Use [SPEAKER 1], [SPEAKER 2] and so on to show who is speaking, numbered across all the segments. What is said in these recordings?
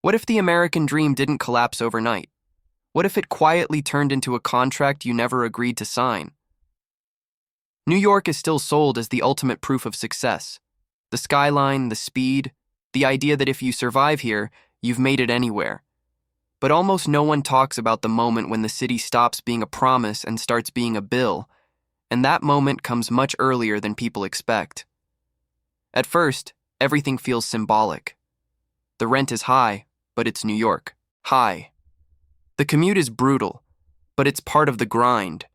[SPEAKER 1] What if the American dream didn't collapse overnight? What if it quietly turned into a contract you never agreed to sign? New York is still sold as the ultimate proof of success. The skyline, the speed, the idea that if you survive here, you've made it anywhere. But almost no one talks about the moment when the city stops being a promise and starts being a bill, and that moment comes much earlier than people expect. At first, everything feels symbolic. The rent is high, but it's New York. High. The commute is brutal, but it's part of the grind.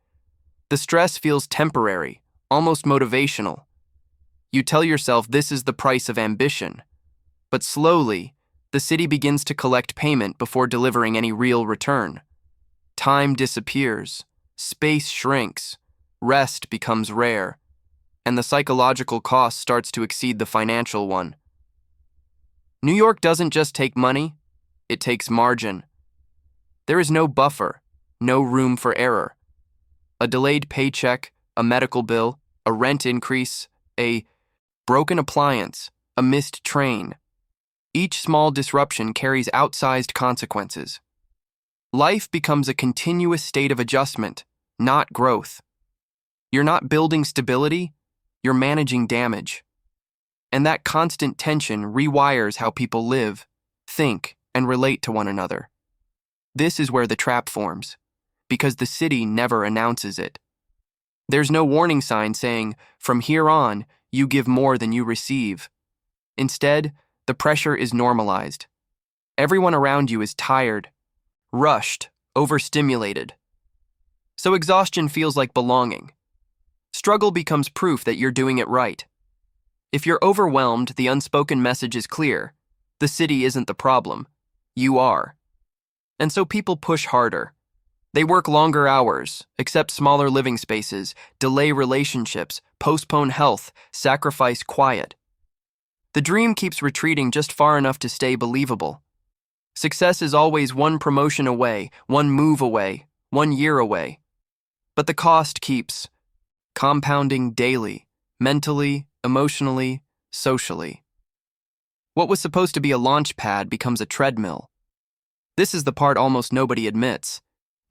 [SPEAKER 1] The stress feels temporary, almost motivational. You tell yourself this is the price of ambition. But slowly, the city begins to collect payment before delivering any real return. Time disappears, space shrinks, rest becomes rare, and the psychological cost starts to exceed the financial one. New York doesn't just take money, it takes margin. There is no buffer, no room for error. A delayed paycheck, a medical bill, a rent increase, a broken appliance, a missed train. Each small disruption carries outsized consequences. Life becomes a continuous state of adjustment, not growth. You're not building stability, you're managing damage. And that constant tension rewires how people live, think, and relate to one another. This is where the trap forms, because the city never announces it. There's no warning sign saying, from here on, you give more than you receive. Instead, the pressure is normalized. Everyone around you is tired, rushed, overstimulated. So exhaustion feels like belonging. Struggle becomes proof that you're doing it right. If you're overwhelmed, the unspoken message is clear. The city isn't the problem. You are. And so people push harder. They work longer hours, accept smaller living spaces, delay relationships, postpone health, sacrifice quiet. The dream keeps retreating just far enough to stay believable. Success is always one promotion away, one move away, 1 year away. But the cost keeps compounding daily, mentally, emotionally, socially. What was supposed to be a launch pad becomes a treadmill. This is the part almost nobody admits.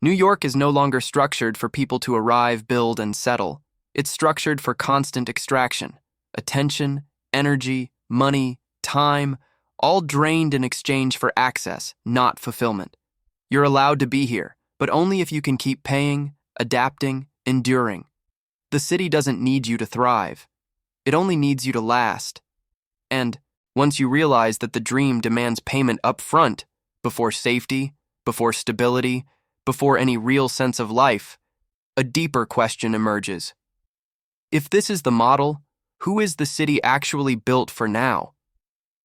[SPEAKER 1] New York is no longer structured for people to arrive, build, and settle. It's structured for constant extraction. Attention, energy, money, time, all drained in exchange for access, not fulfillment. You're allowed to be here, but only if you can keep paying, adapting, enduring. The city doesn't need you to thrive. It only needs you to last. And once you realize that the dream demands payment up front, before safety, before stability, before any real sense of life, a deeper question emerges. If this is the model, who is the city actually built for now?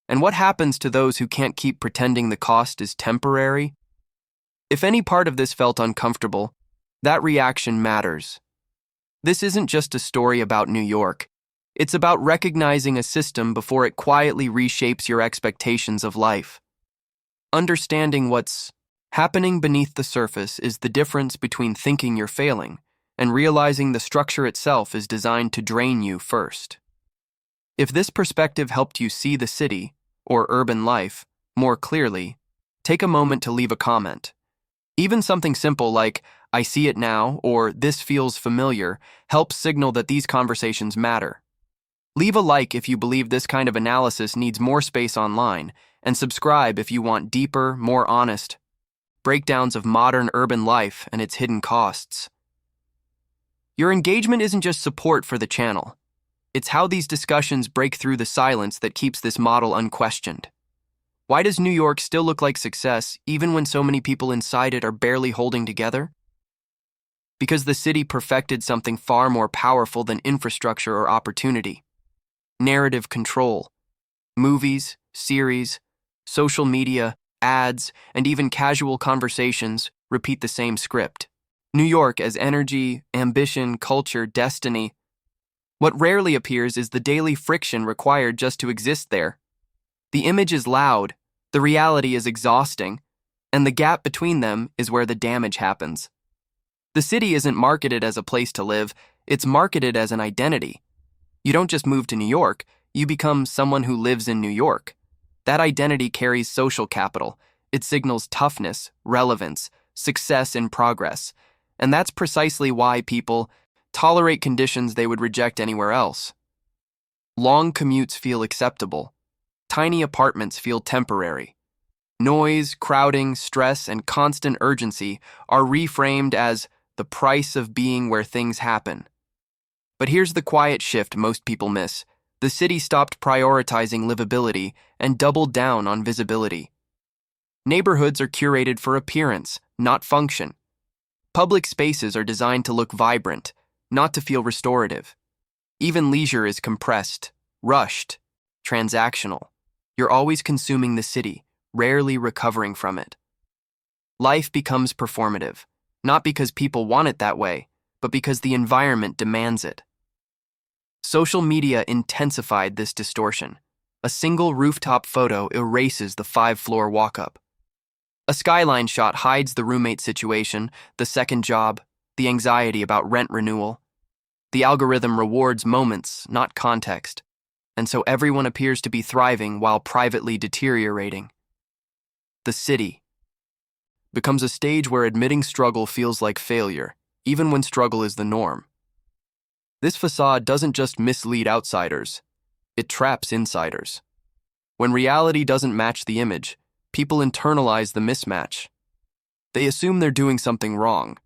[SPEAKER 1] And what happens to those who can't keep pretending the cost is temporary? If any part of this felt uncomfortable, that reaction matters. This isn't just a story about New York. It's about recognizing a system before it quietly reshapes your expectations of life. Understanding what's happening beneath the surface is the difference between thinking you're failing and realizing the structure itself is designed to drain you first. If this perspective helped you see the city, or urban life, more clearly, take a moment to leave a comment. Even something simple like, "I see it now," or "This feels familiar," helps signal that these conversations matter. Leave a like if you believe this kind of analysis needs more space online, and subscribe if you want deeper, more honest breakdowns of modern urban life and its hidden costs. Your engagement isn't just support for the channel. It's how these discussions break through the silence that keeps this model unquestioned. Why does New York still look like success even when so many people inside it are barely holding together? Because the city perfected something far more powerful than infrastructure or opportunity. Narrative control. Movies, series, social media, ads, and even casual conversations repeat the same script. New York as energy, ambition, culture, destiny. What rarely appears is the daily friction required just to exist there. The image is loud, the reality is exhausting, and the gap between them is where the damage happens. The city isn't marketed as a place to live, it's marketed as an identity. You don't just move to New York, you become someone who lives in New York. That identity carries social capital. It signals toughness, relevance, success in progress. And that's precisely why people tolerate conditions they would reject anywhere else. Long commutes feel acceptable. Tiny apartments feel temporary. Noise, crowding, stress, and constant urgency are reframed as the price of being where things happen. But here's the quiet shift most people miss. The city stopped prioritizing livability and doubled down on visibility. Neighborhoods are curated for appearance, not function. Public spaces are designed to look vibrant, not to feel restorative. Even leisure is compressed, rushed, transactional. You're always consuming the city, rarely recovering from it. Life becomes performative, not because people want it that way, but because the environment demands it. Social media intensified this distortion. A single rooftop photo erases the 5-floor walk-up. A skyline shot hides the roommate situation, the second job, the anxiety about rent renewal. The algorithm rewards moments, not context, and so everyone appears to be thriving while privately deteriorating. The city becomes a stage where admitting struggle feels like failure, even when struggle is the norm. This facade doesn't just mislead outsiders, it traps insiders. When reality doesn't match the image, people internalize the mismatch. They assume they're doing something wrong,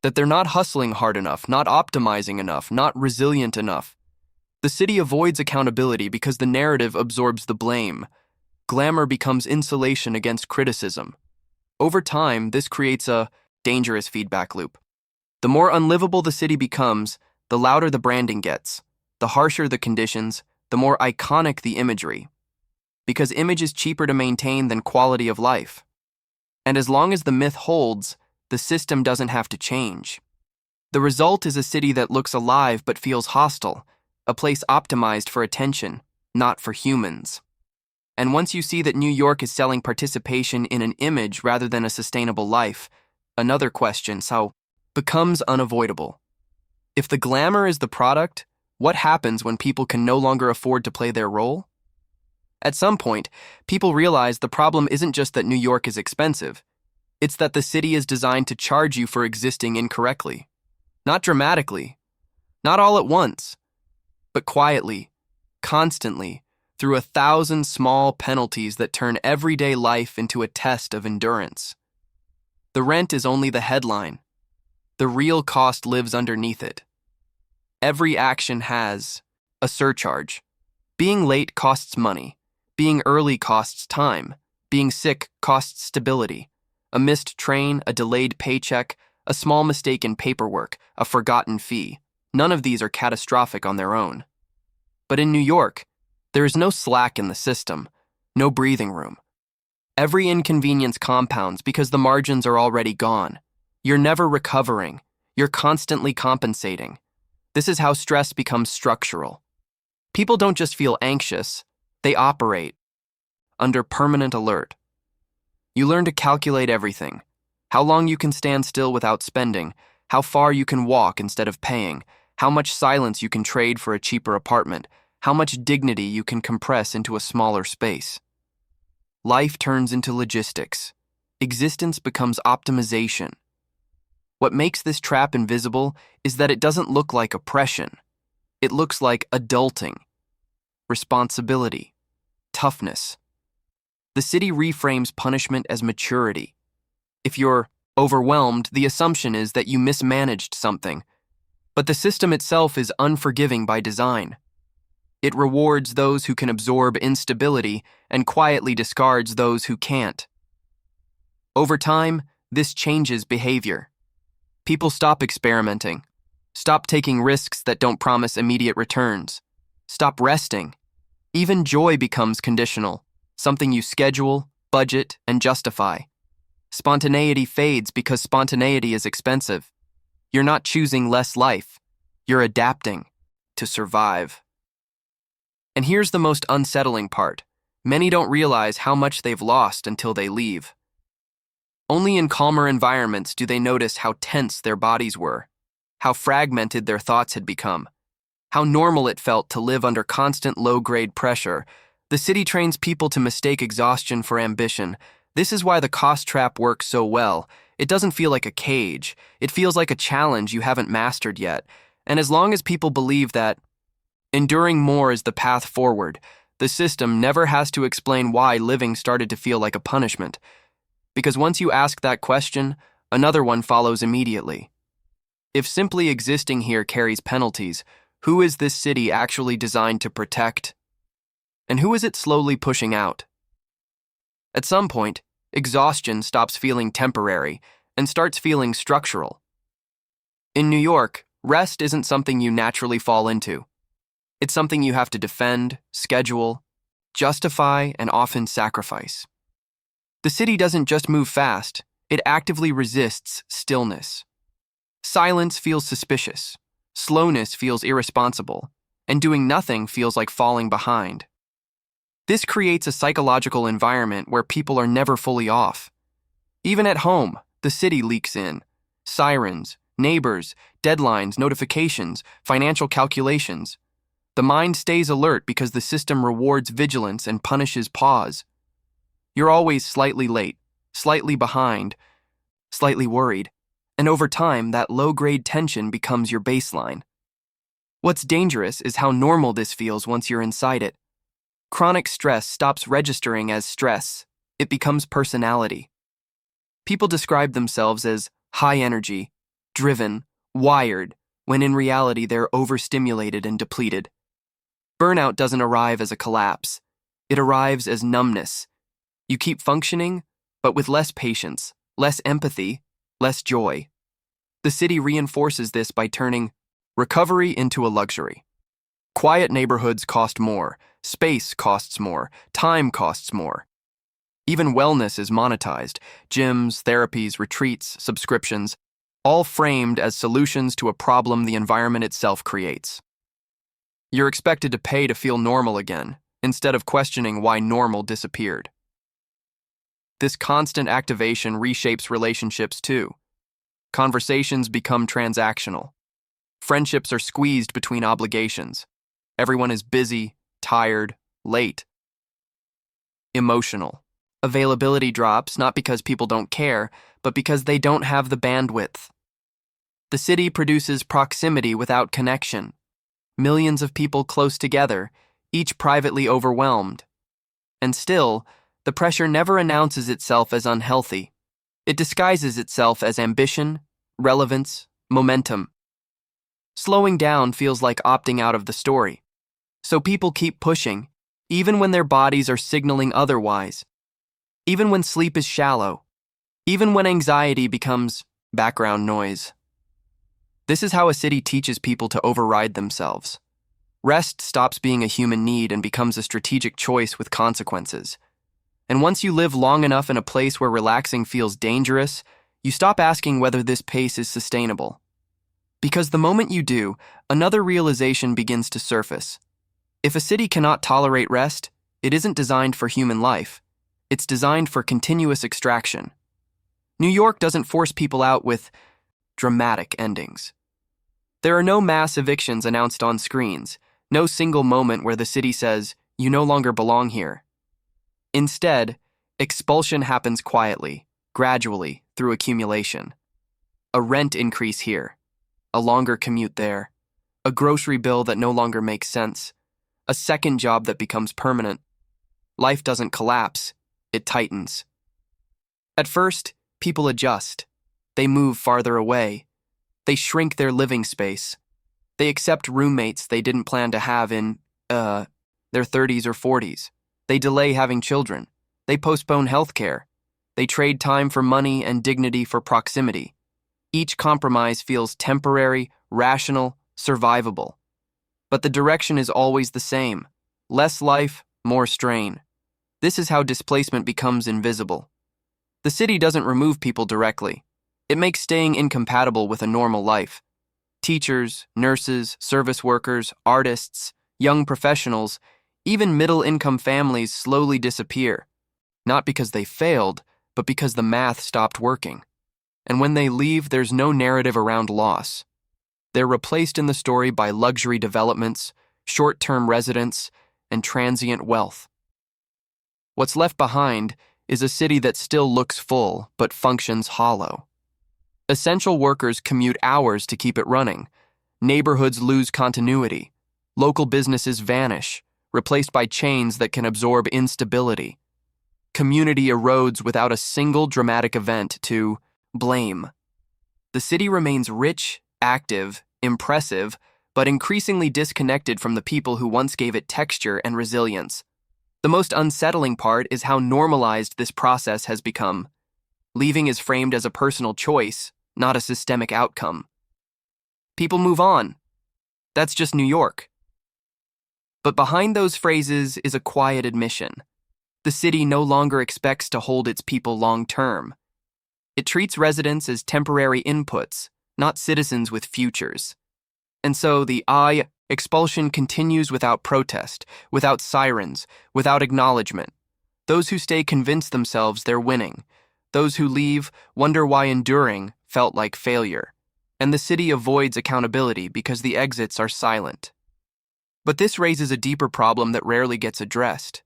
[SPEAKER 1] that they're not hustling hard enough, not optimizing enough, not resilient enough. The city avoids accountability because the narrative absorbs the blame. Glamour becomes insulation against criticism. Over time, this creates a dangerous feedback loop. The more unlivable the city becomes, the louder the branding gets, the harsher the conditions, the more iconic the imagery. Because image is cheaper to maintain than quality of life. And as long as the myth holds, the system doesn't have to change. The result is a city that looks alive but feels hostile, a place optimized for attention, not for humans. And once you see that New York is selling participation in an image rather than a sustainable life, another question becomes unavoidable. If the glamour is the product, what happens when people can no longer afford to play their role? At some point, people realize the problem isn't just that New York is expensive. It's that the city is designed to charge you for existing incorrectly. Not dramatically, not all at once, but quietly, constantly, through 1,000 small penalties that turn everyday life into a test of endurance. The rent is only the headline. The real cost lives underneath it. Every action has a surcharge. Being late costs money. Being early costs time. Being sick costs stability. A missed train, a delayed paycheck, a small mistake in paperwork, a forgotten fee. None of these are catastrophic on their own. But in New York, there is no slack in the system, no breathing room. Every inconvenience compounds because the margins are already gone. You're never recovering. You're constantly compensating. This is how stress becomes structural. People don't just feel anxious, they operate under permanent alert. You learn to calculate everything. How long you can stand still without spending, how far you can walk instead of paying, how much silence you can trade for a cheaper apartment, how much dignity you can compress into a smaller space. Life turns into logistics. Existence becomes optimization. What makes this trap invisible is that it doesn't look like oppression. It looks like adulting, responsibility, toughness. The city reframes punishment as maturity. If you're overwhelmed, the assumption is that you mismanaged something. But the system itself is unforgiving by design. It rewards those who can absorb instability and quietly discards those who can't. Over time, this changes behavior. People stop experimenting, stop taking risks that don't promise immediate returns, stop resting. Even joy becomes conditional, something you schedule, budget, and justify. Spontaneity fades because spontaneity is expensive. You're not choosing less life, you're adapting to survive. And here's the most unsettling part. Many don't realize how much they've lost until they leave. Only in calmer environments do they notice how tense their bodies were, how fragmented their thoughts had become, how normal it felt to live under constant low-grade pressure. The city trains people to mistake exhaustion for ambition. This is why the cost trap works so well. It doesn't feel like a cage. It feels like a challenge you haven't mastered yet. And as long as people believe that enduring more is the path forward, the system never has to explain why living started to feel like a punishment. Because once you ask that question, another one follows immediately. If simply existing here carries penalties, who is this city actually designed to protect? And who is it slowly pushing out? At some point, exhaustion stops feeling temporary and starts feeling structural. In New York, rest isn't something you naturally fall into. It's something you have to defend, schedule, justify, and often sacrifice. The city doesn't just move fast, it actively resists stillness. Silence feels suspicious, slowness feels irresponsible, and doing nothing feels like falling behind. This creates a psychological environment where people are never fully off. Even at home, the city leaks in. Sirens, neighbors, deadlines, notifications, financial calculations. The mind stays alert because the system rewards vigilance and punishes pause. You're always slightly late, slightly behind, slightly worried, and over time, that low-grade tension becomes your baseline. What's dangerous is how normal this feels once you're inside it. Chronic stress stops registering as stress. It becomes personality. People describe themselves as high energy, driven, wired, when in reality they're overstimulated and depleted. Burnout doesn't arrive as a collapse. It arrives as numbness. You keep functioning, but with less patience, less empathy, less joy. The city reinforces this by turning recovery into a luxury. Quiet neighborhoods cost more, space costs more, time costs more. Even wellness is monetized: gyms, therapies, retreats, subscriptions, all framed as solutions to a problem the environment itself creates. You're expected to pay to feel normal again, instead of questioning why normal disappeared. This constant activation reshapes relationships too. Conversations become transactional. Friendships are squeezed between obligations. Everyone is busy, tired, late. Emotional. Availability drops not because people don't care, but because they don't have the bandwidth. The city produces proximity without connection. Millions of people close together, each privately overwhelmed. And still, the pressure never announces itself as unhealthy. It disguises itself as ambition, relevance, momentum. Slowing down feels like opting out of the story. So people keep pushing, even when their bodies are signaling otherwise. Even when sleep is shallow. Even when anxiety becomes background noise. This is how a city teaches people to override themselves. Rest stops being a human need and becomes a strategic choice with consequences. And once you live long enough in a place where relaxing feels dangerous, you stop asking whether this pace is sustainable. Because the moment you do, another realization begins to surface. If a city cannot tolerate rest, it isn't designed for human life. It's designed for continuous extraction. New York doesn't force people out with dramatic endings. There are no mass evictions announced on screens, no single moment where the city says, "You no longer belong here." Instead, expulsion happens quietly, gradually, through accumulation. A rent increase here, a longer commute there, a grocery bill that no longer makes sense, a second job that becomes permanent. Life doesn't collapse, it tightens. At first, people adjust. They move farther away. They shrink their living space. They accept roommates they didn't plan to have in, their 30s or 40s. They delay having children. They postpone healthcare. They trade time for money and dignity for proximity. Each compromise feels temporary, rational, survivable. But the direction is always the same: less life, more strain. This is how displacement becomes invisible. The city doesn't remove people directly. It makes staying incompatible with a normal life. Teachers, nurses, service workers, artists, young professionals, even middle-income families slowly disappear. Not because they failed, but because the math stopped working. And when they leave, there's no narrative around loss. They're replaced in the story by luxury developments, short-term residence, and transient wealth. What's left behind is a city that still looks full but functions hollow. Essential workers commute hours to keep it running. Neighborhoods lose continuity. Local businesses vanish, replaced by chains that can absorb instability. Community erodes without a single dramatic event to blame. The city remains rich, active, impressive, but increasingly disconnected from the people who once gave it texture and resilience. The most unsettling part is how normalized this process has become. Leaving is framed as a personal choice, not a systemic outcome. People move on. That's just New York. But behind those phrases is a quiet admission. The city no longer expects to hold its people long-term. It treats residents as temporary inputs, not citizens with futures. And so the expulsion continues without protest, without sirens, without acknowledgement. Those who stay convince themselves they're winning. Those who leave wonder why enduring felt like failure. And the city avoids accountability because the exits are silent. But this raises a deeper problem that rarely gets addressed.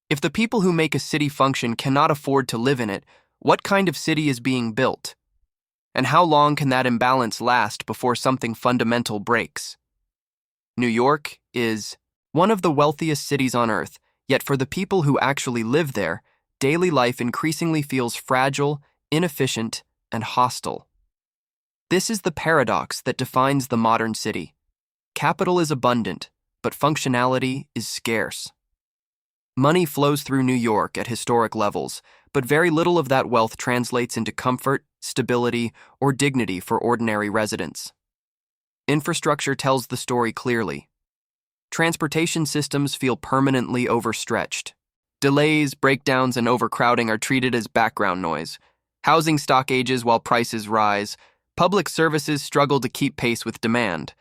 [SPEAKER 1] If the people who make a city function cannot afford to live in it, what kind of city is being built? And how long can that imbalance last before something fundamental breaks? New York is one of the wealthiest cities on earth, yet for the people who actually live there, daily life increasingly feels fragile, inefficient, and hostile. This is the paradox that defines the modern city. Capital is abundant, but functionality is scarce. Money flows through New York at historic levels, but very little of that wealth translates into comfort, stability, or dignity for ordinary residents. Infrastructure tells the story clearly. Transportation systems feel permanently overstretched. Delays, breakdowns, and overcrowding are treated as background noise. Housing stock ages while prices rise. Public services struggle to keep pace with demand.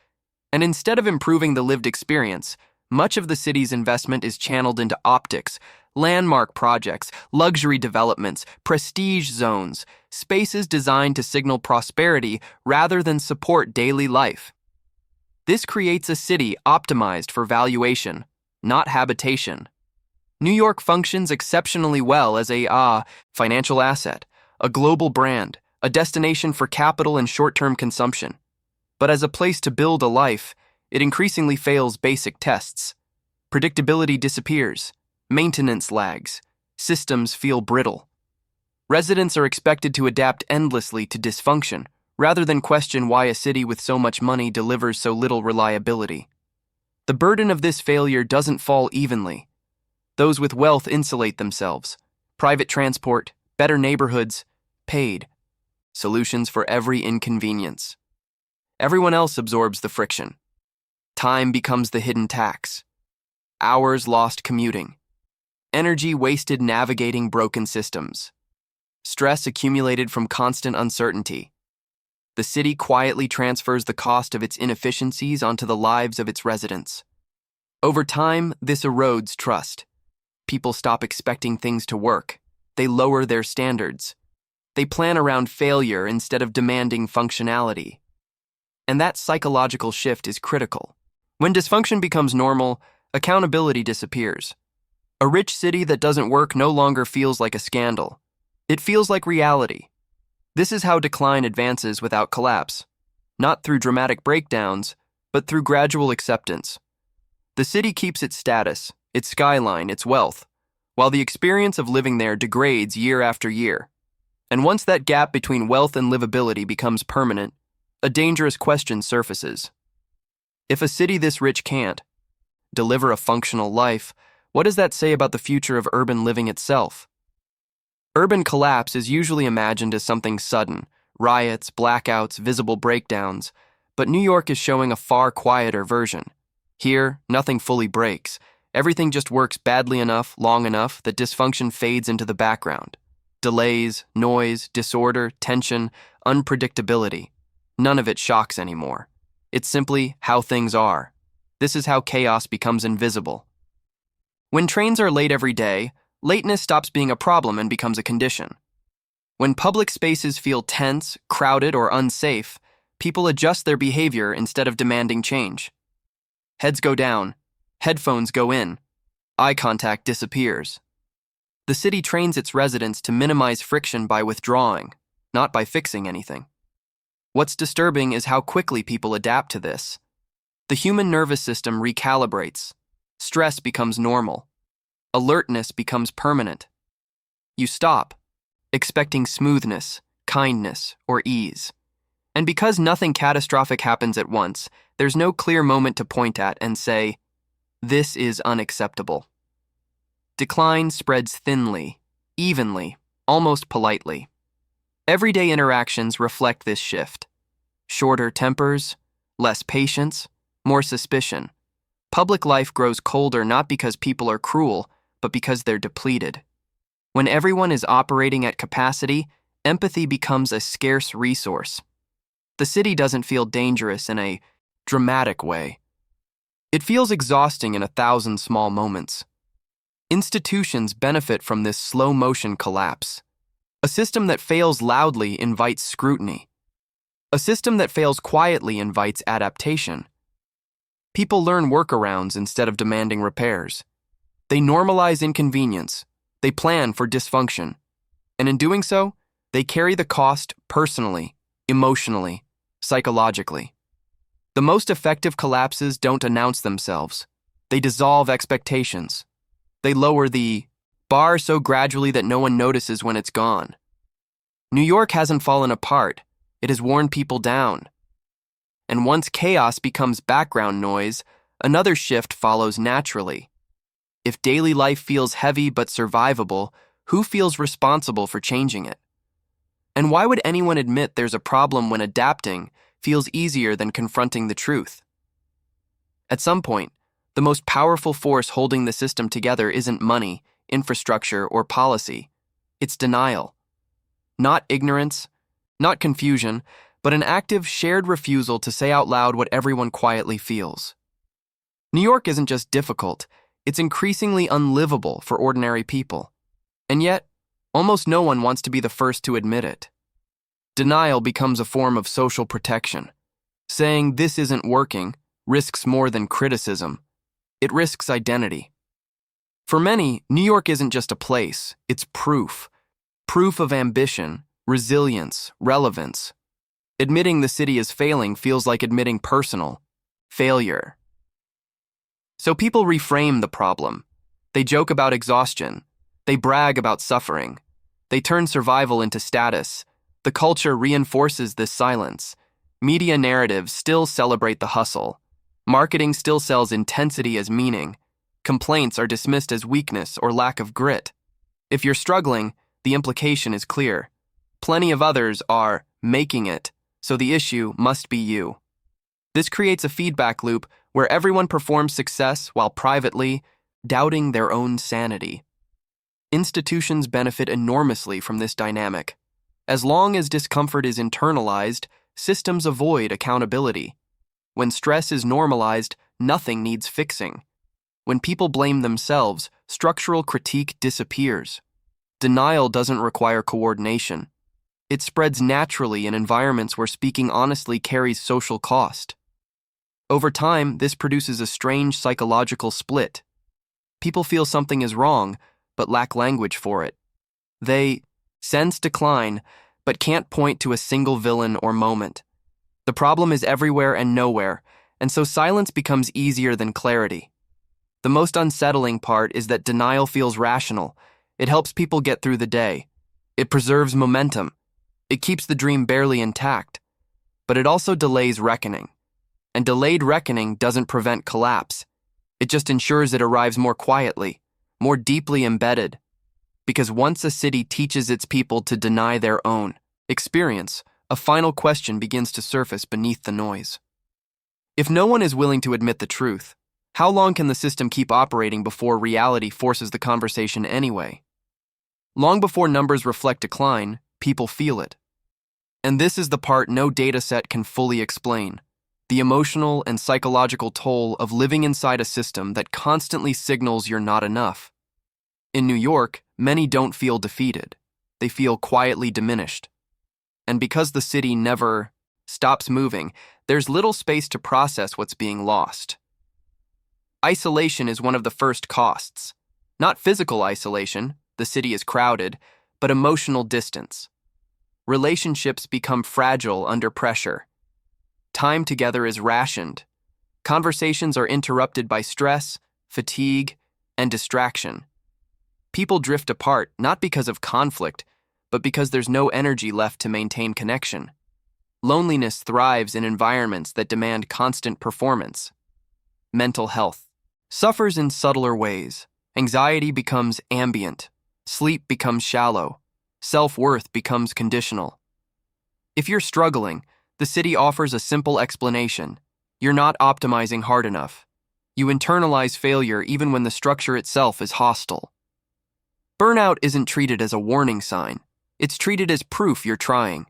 [SPEAKER 1] And instead of improving the lived experience, much of the city's investment is channeled into optics, landmark projects, luxury developments, prestige zones, spaces designed to signal prosperity rather than support daily life. This creates a city optimized for valuation, not habitation. New York functions exceptionally well as a financial asset, a global brand, a destination for capital and short-term consumption. But as a place to build a life, it increasingly fails basic tests. Predictability disappears, maintenance lags, systems feel brittle. Residents are expected to adapt endlessly to dysfunction, rather than question why a city with so much money delivers so little reliability. The burden of this failure doesn't fall evenly. Those with wealth insulate themselves. Private transport, better neighborhoods, paid. Solutions for every inconvenience. Everyone else absorbs the friction. Time becomes the hidden tax. Hours lost commuting. Energy wasted navigating broken systems. Stress accumulated from constant uncertainty. The city quietly transfers the cost of its inefficiencies onto the lives of its residents. Over time, this erodes trust. People stop expecting things to work. They lower their standards. They plan around failure instead of demanding functionality. And that psychological shift is critical. When dysfunction becomes normal, accountability disappears. A rich city that doesn't work no longer feels like a scandal. It feels like reality. This is how decline advances without collapse, not through dramatic breakdowns, but through gradual acceptance. The city keeps its status, its skyline, its wealth, while the experience of living there degrades year after year. And once that gap between wealth and livability becomes permanent, a dangerous question surfaces. If a city this rich can't deliver a functional life, what does that say about the future of urban living itself? Urban collapse is usually imagined as something sudden, riots, blackouts, visible breakdowns, but New York is showing a far quieter version. Here, nothing fully breaks. Everything just works badly enough, long enough, that dysfunction fades into the background. Delays, noise, disorder, tension, unpredictability. None of it shocks anymore. It's simply how things are. This is how chaos becomes invisible. When trains are late every day, lateness stops being a problem and becomes a condition. When public spaces feel tense, crowded, or unsafe, people adjust their behavior instead of demanding change. Heads go down, headphones go in, eye contact disappears. The city trains its residents to minimize friction by withdrawing, not by fixing anything. What's disturbing is how quickly people adapt to this. The human nervous system recalibrates. Stress becomes normal. Alertness becomes permanent. You stop, expecting smoothness, kindness, or ease. And because nothing catastrophic happens at once, there's no clear moment to point at and say, "This is unacceptable." Decline spreads thinly, evenly, almost politely. Everyday interactions reflect this shift. Shorter tempers, less patience, more suspicion. Public life grows colder not because people are cruel, but because they're depleted. When everyone is operating at capacity, empathy becomes a scarce resource. The city doesn't feel dangerous in a dramatic way. It feels exhausting in 1,000 small moments. Institutions benefit from this slow-motion collapse. A system that fails loudly invites scrutiny. A system that fails quietly invites adaptation. People learn workarounds instead of demanding repairs. They normalize inconvenience. They plan for dysfunction. And in doing so, they carry the cost personally, emotionally, psychologically. The most effective collapses don't announce themselves. They dissolve expectations. They lower the bar so gradually that no one notices when it's gone. New York hasn't fallen apart. It has worn people down. And once chaos becomes background noise, another shift follows naturally. If daily life feels heavy but survivable, who feels responsible for changing it? And why would anyone admit there's a problem when adapting feels easier than confronting the truth? At some point, the most powerful force holding the system together isn't money, infrastructure, or policy. It's denial. Not ignorance, not confusion, but an active, shared refusal to say out loud what everyone quietly feels. New York isn't just difficult, it's increasingly unlivable for ordinary people. And yet, almost no one wants to be the first to admit it. Denial becomes a form of social protection. Saying this isn't working risks more than criticism. It risks identity. For many, New York isn't just a place, it's proof. Proof of ambition, resilience, relevance. Admitting the city is failing feels like admitting personal failure. So people reframe the problem. They joke about exhaustion. They brag about suffering. They turn survival into status. The culture reinforces this silence. Media narratives still celebrate the hustle. Marketing still sells intensity as meaning. Complaints are dismissed as weakness or lack of grit. If you're struggling, the implication is clear. Plenty of others are making it, so the issue must be you. This creates a feedback loop where everyone performs success while privately doubting their own sanity. Institutions benefit enormously from this dynamic. As long as discomfort is internalized, systems avoid accountability. When stress is normalized, nothing needs fixing. When people blame themselves, structural critique disappears. Denial doesn't require coordination. It spreads naturally in environments where speaking honestly carries social cost. Over time, this produces a strange psychological split. People feel something is wrong, but lack language for it. They sense decline, but can't point to a single villain or moment. The problem is everywhere and nowhere, and so silence becomes easier than clarity. The most unsettling part is that denial feels rational. It helps people get through the day. It preserves momentum. It keeps the dream barely intact. But it also delays reckoning. And delayed reckoning doesn't prevent collapse. It just ensures it arrives more quietly, more deeply embedded. Because once a city teaches its people to deny their own experience, a final question begins to surface beneath the noise. If no one is willing to admit the truth, how long can the system keep operating before reality forces the conversation anyway? Long before numbers reflect decline, people feel it. And this is the part no data set can fully explain: the emotional and psychological toll of living inside a system that constantly signals you're not enough. In New York, many don't feel defeated. They feel quietly diminished. And because the city never stops moving, there's little space to process what's being lost. Isolation is one of the first costs. Not physical isolation, the city is crowded, but emotional distance. Relationships become fragile under pressure. Time together is rationed. Conversations are interrupted by stress, fatigue, and distraction. People drift apart not because of conflict, but because there's no energy left to maintain connection. Loneliness thrives in environments that demand constant performance. Mental health suffers in subtler ways. Anxiety becomes ambient. Sleep becomes shallow. Self-worth becomes conditional. If you're struggling, the city offers a simple explanation. You're not optimizing hard enough. You internalize failure even when the structure itself is hostile. Burnout isn't treated as a warning sign. It's treated as proof you're trying.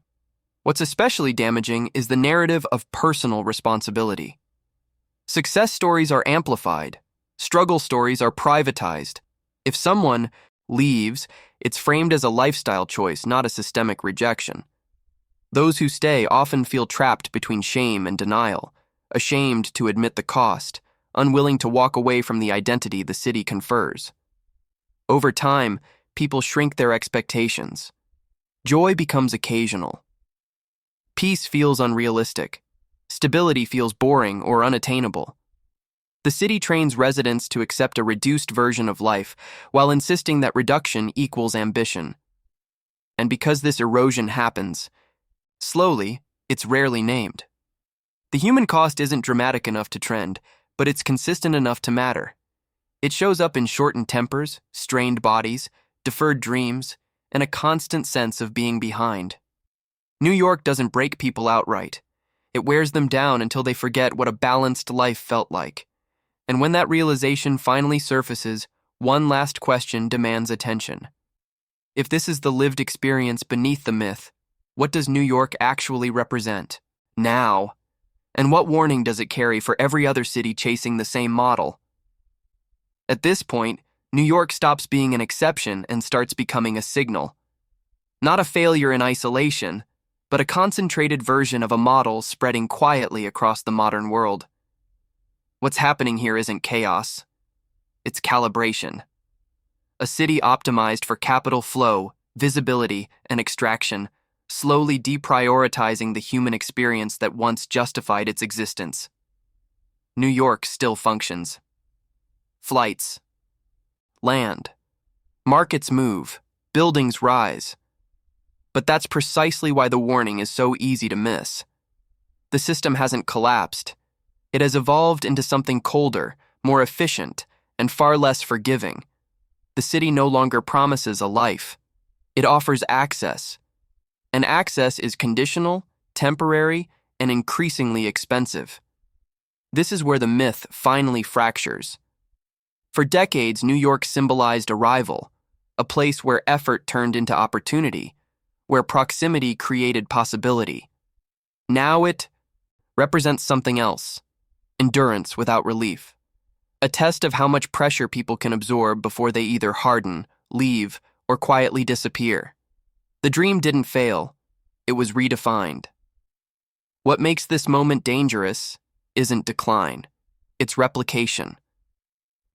[SPEAKER 1] What's especially damaging is the narrative of personal responsibility. Success stories are amplified. Struggle stories are privatized. If someone leaves, it's framed as a lifestyle choice, not a systemic rejection. Those who stay often feel trapped between shame and denial, ashamed to admit the cost, unwilling to walk away from the identity the city confers. Over time, people shrink their expectations. Joy becomes occasional. Peace feels unrealistic. Stability feels boring or unattainable. The city trains residents to accept a reduced version of life while insisting that reduction equals ambition. And because this erosion happens, slowly, it's rarely named. The human cost isn't dramatic enough to trend, but it's consistent enough to matter. It shows up in shortened tempers, strained bodies, deferred dreams, and a constant sense of being behind. New York doesn't break people outright. It wears them down until they forget what a balanced life felt like. And when that realization finally surfaces, one last question demands attention. If this is the lived experience beneath the myth, what does New York actually represent now? And what warning does it carry for every other city chasing the same model? At this point, New York stops being an exception and starts becoming a signal. Not a failure in isolation, but a concentrated version of a model spreading quietly across the modern world. What's happening here isn't chaos. It's calibration. A city optimized for capital flow, visibility, and extraction, slowly deprioritizing the human experience that once justified its existence. New York still functions. Flights. Land. Markets move. Buildings rise. But that's precisely why the warning is so easy to miss. The system hasn't collapsed. It has evolved into something colder, more efficient, and far less forgiving. The city no longer promises a life. It offers access. And access is conditional, temporary, and increasingly expensive. This is where the myth finally fractures. For decades, New York symbolized arrival, a place where effort turned into opportunity, where proximity created possibility. Now it represents something else. Endurance without relief. A test of how much pressure people can absorb before they either harden, leave, or quietly disappear. The dream didn't fail. It was redefined. What makes this moment dangerous isn't decline. It's replication.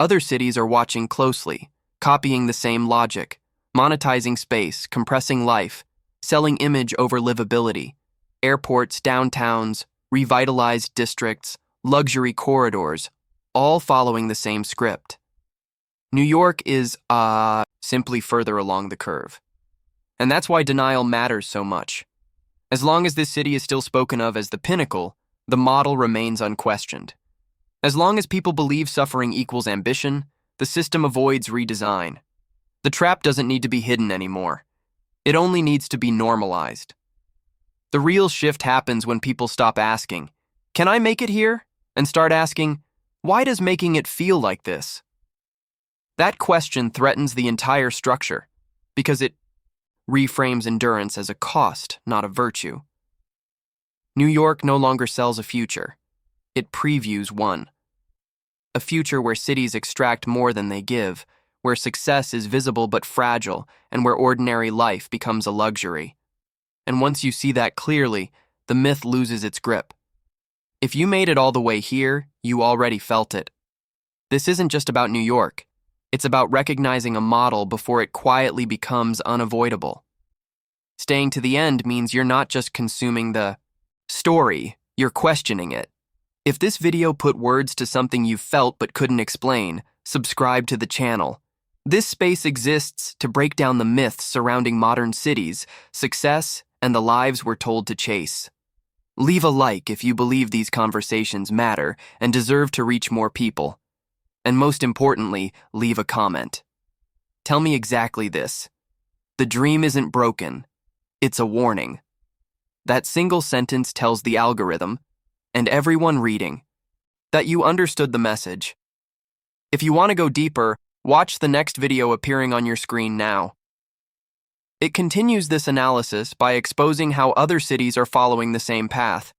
[SPEAKER 1] Other cities are watching closely, copying the same logic, monetizing space, compressing life, selling image over livability. Airports, downtowns, revitalized districts, luxury corridors, all following the same script. New York is, simply further along the curve. And that's why denial matters so much. As long as this city is still spoken of as the pinnacle, the model remains unquestioned. As long as people believe suffering equals ambition, the system avoids redesign. The trap doesn't need to be hidden anymore. It only needs to be normalized. The real shift happens when people stop asking, "Can I make it here?" and start asking, "Why does making it feel like this?" That question threatens the entire structure, because it reframes endurance as a cost, not a virtue. New York no longer sells a future. It previews one. A future where cities extract more than they give, where success is visible but fragile, and where ordinary life becomes a luxury. And once you see that clearly, the myth loses its grip. If you made it all the way here, you already felt it. This isn't just about New York. It's about recognizing a model before it quietly becomes unavoidable. Staying to the end means you're not just consuming the story, you're questioning it. If this video put words to something you felt but couldn't explain, subscribe to the channel. This space exists to break down the myths surrounding modern cities, success, and the lives we're told to chase. Leave a like if you believe these conversations matter and deserve to reach more people. And most importantly, leave a comment. Tell me exactly this. The dream isn't broken. It's a warning. That single sentence tells the algorithm, and everyone reading, that you understood the message. If you want to go deeper, watch the next video appearing on your screen now. It continues this analysis by exposing how other cities are following the same path,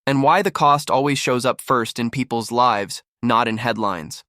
[SPEAKER 1] and why the cost always shows up first in people's lives, not in headlines.